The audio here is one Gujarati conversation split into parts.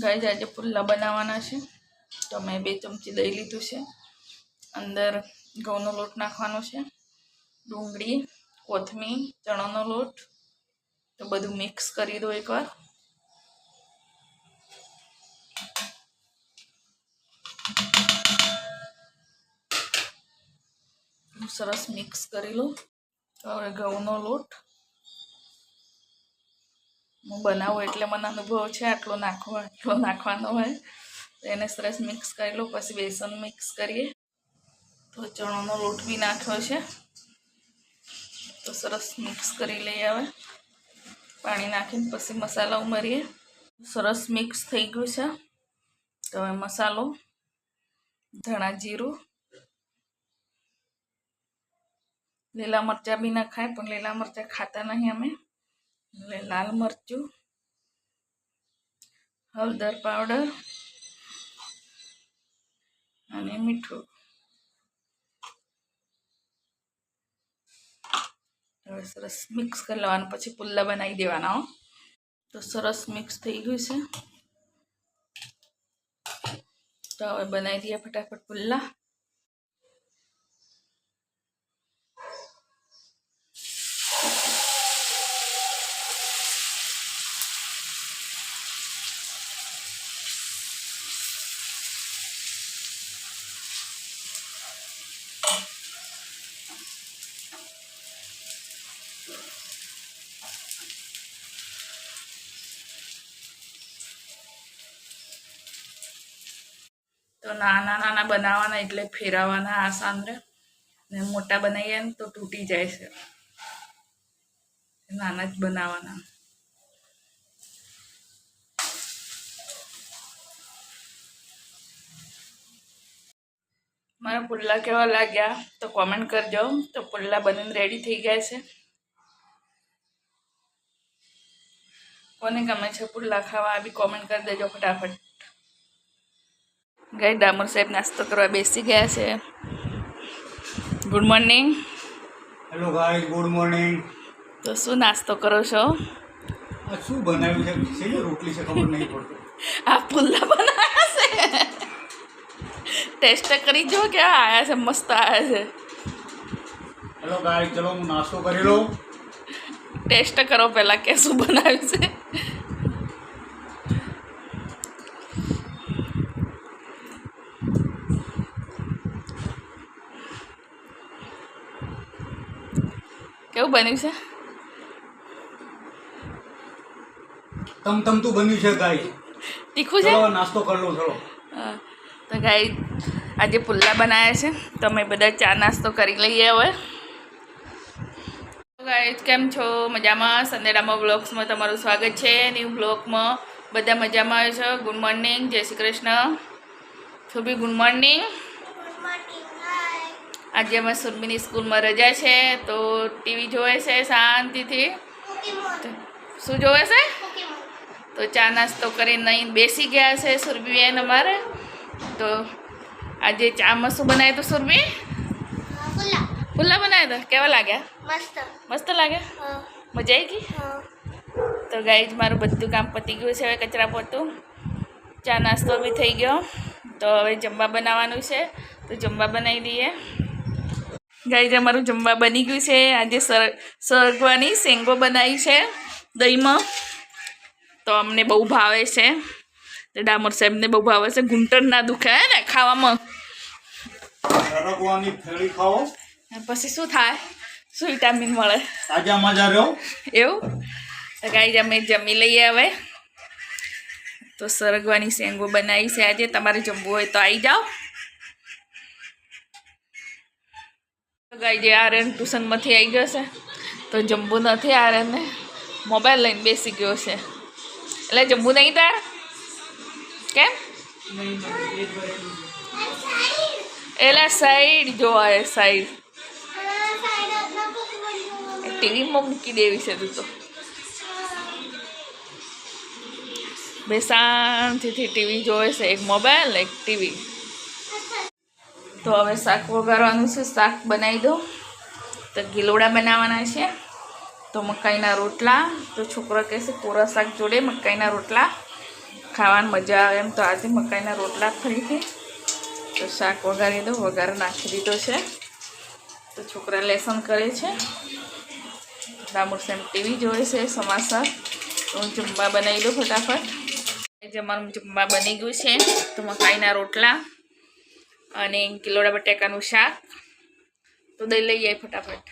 ગાઈઝ આજે પુલ્લા બનાવવાના છે તો મેં 2 ચમચી દહીં લીધું છે. અંદર ઘઉંનો લોટ નાખવાનો છે, ડુંગળી, કોથમીર, ચણાનો લોટ. તો બધું મિક્સ કરી દો એકવાર. સરસ મિક્સ કરી લો. હવે ઘઉંનો લોટ હું બનાવું એટલે મને અનુભવ છે આટલો નાખવાનો હોય. તો એને સરસ મિક્સ કરી લો. પછી બેસન મિક્સ કરીએ. તો ચણાનો લોટ બી નાખ્યો છે તો સરસ મિક્સ કરી લઈએ. હવે પાણી નાખીને પછી મસાલા ઉમેરીએ. સરસ મિક્સ થઈ ગયું છે. તો હવે મસાલો, ધાણા જીરું, લીલા મરચાં બી નખાય પણ લીલા મરચાં ખાતા નહીં અમે, એટલે લાલ મરચું, હળદર પાવડર અને મીઠું. હવે સરસ મિક્સ કરી લેવાનું. પછી પુલ્લા બનાવી દેવાના. તો સરસ મિક્સ થઈ ગયું છે. તો હવે બનાવી દઈએ ફટાફટ પુલ્લા. તો નાના નાના બનાવવાના એટલે ફેરવવાના આસાન રહે, ને મોટા બનાવીએ ને તો તૂટી જાય છે. નાના જ બનાવવાના. મારા પુલ્લા કેવા લાગ્યા તો કોમેન્ટ કરજો. તો પુલ્લા બનીને રેડી થઈ ગયા છે. કોને ગમે છે પુલ્લા ખાવા બી કોમેન્ટ કરી દેજો ફટાફટ. ગાય ડામર સાહેબ નાસ્તો કરવા બેસી ગયા છે. Good morning. Hello guys, good morning. તો શું નાસ્તો કરો છો? આ શું બનાવ્યું છે? શેની રોટલી છે ખબર નહીં પડતી. આ પુલ્લા બનાવ્યા છે. ટેસ્ટ કરી જો કેવા આવ્યા છે. મસ્ત આવ્યા છે. હેલો ગાઈસ, ચલો હું નાસ્તો કરી લઉં. ટેસ્ટ કરો પહેલા કે શું બનાવ્યું છે. કેવું બન્યું છે? તમ તું બન્યું છે ગાઈસ. તીખું છે? ચલો નાસ્તો કરી લઉં. ચલો. તો ગાઈ આજે પુલ્લા બનાવ્યા છે તો અમે બધા ચા નાસ્તો કરી લઈએ. હવે ગાઈસ કેમ છો? મજામાં? સંદેડામાં બ્લોગ્સમાં તમારું સ્વાગત છે. ન્યૂ બ્લોગમાં બધા મજામાં આવે છે. Good morning, Jai Shri Krishna. Surabhi good morning. આજે અમે સુરભીની સ્કૂલમાં રજા છે તો ટીવી જોવે છે શાંતિથી. શું જોવે છે? તો ચા નાસ્તો કરીને નહીં બેસી ગયા છે સુરભીબેન અમારે. તો આજે ચામાં શું બનાવ્યું હતું સુરભી? પુલ્લા બનાવ્યા હતા. કેવા લાગ્યા? મસ્ત લાગ્યા? મજા આવી ગઈ? તો ગાઈઝ મારું બધું કામ પતી ગયું છે. હવે કચરા પોતું, ચા નાસ્તો બી થઈ ગયો. તો હવે જમવા બનાવવાનું છે તો જમવા બનાવી દઈએ. ગાઈઝ અમારું જમવા બની ગયું છે. આજે સરગવાની શેંગો બનાવી છે દહીંમાં. તો અમને બહુ ભાવે છે. તો ડામર સાહેબને બહુ ભાવે છે. ઘૂંટણ ના દુખે હે ને ખાવામાં. સરગવાની ફેરી ખાઓ પછી શું થાય? શું વિટામિન મળે? તાજા મજા રહ્યો. એવું? તો ગાઈઝ અમે જમી લઈએ હવે. તો સરગવાની શેંગો બનાવી છે આજે. તમારે જમવું હોય તો આવી જાઓ. ગાઈઝ આર્યન ટ્યુશનમાંથી આવી ગયો છે તો જમવું નથી. આર્યનને મોબાઈલ લઈને બેસી ગયો છે એટલે જમવું નહીં. તાર કેમ? એટલે સાઈડ જોવા સાઈડ ટીવીમાં મૂકી દેવી છે તું તો. બે શાંતિથી ટીવી જોવે છે. એક મોબાઈલ એક ટીવી. તો હવે શાક વઘારવાનું છે. શાક બનાવી દો. તો ગીલોડા બનાવવાના છે. તો મકાઈના રોટલા. તો છોકરો કહેશે કોરા શાક જોડે મકાઈના રોટલા. ખાવાની મજા આવે એમ તો આજે મકાઈના રોટલા ફરીથી તો શાક વઘારી દઉં. વઘાર નાખી દીધો છે. તો છોકરા લેસન કરે છે. રામુર સેમ ટીવી જોવે છે સમાચાર. તો હું જમવા બનાવી દઉં ફટાફટ. જમવાનું જમવા બની ગયું છે. તો મકાઈના રોટલા અને કિલોડા બટાકાનું શાક. તો દહીં લઈ જાય ફટાફટ.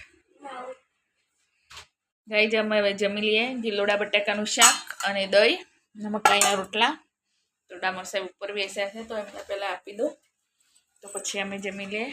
ગાઈ અમે હવે જમી લઈએ. ગિલોડા બટાકાનું શાક અને દહીં અને મકાઈના રોટલા. તો ડામર સાહેબ ઉપર બેસ્યા છે તો એમને પહેલાં આપી દો તો પછી અમે જમી લઈએ.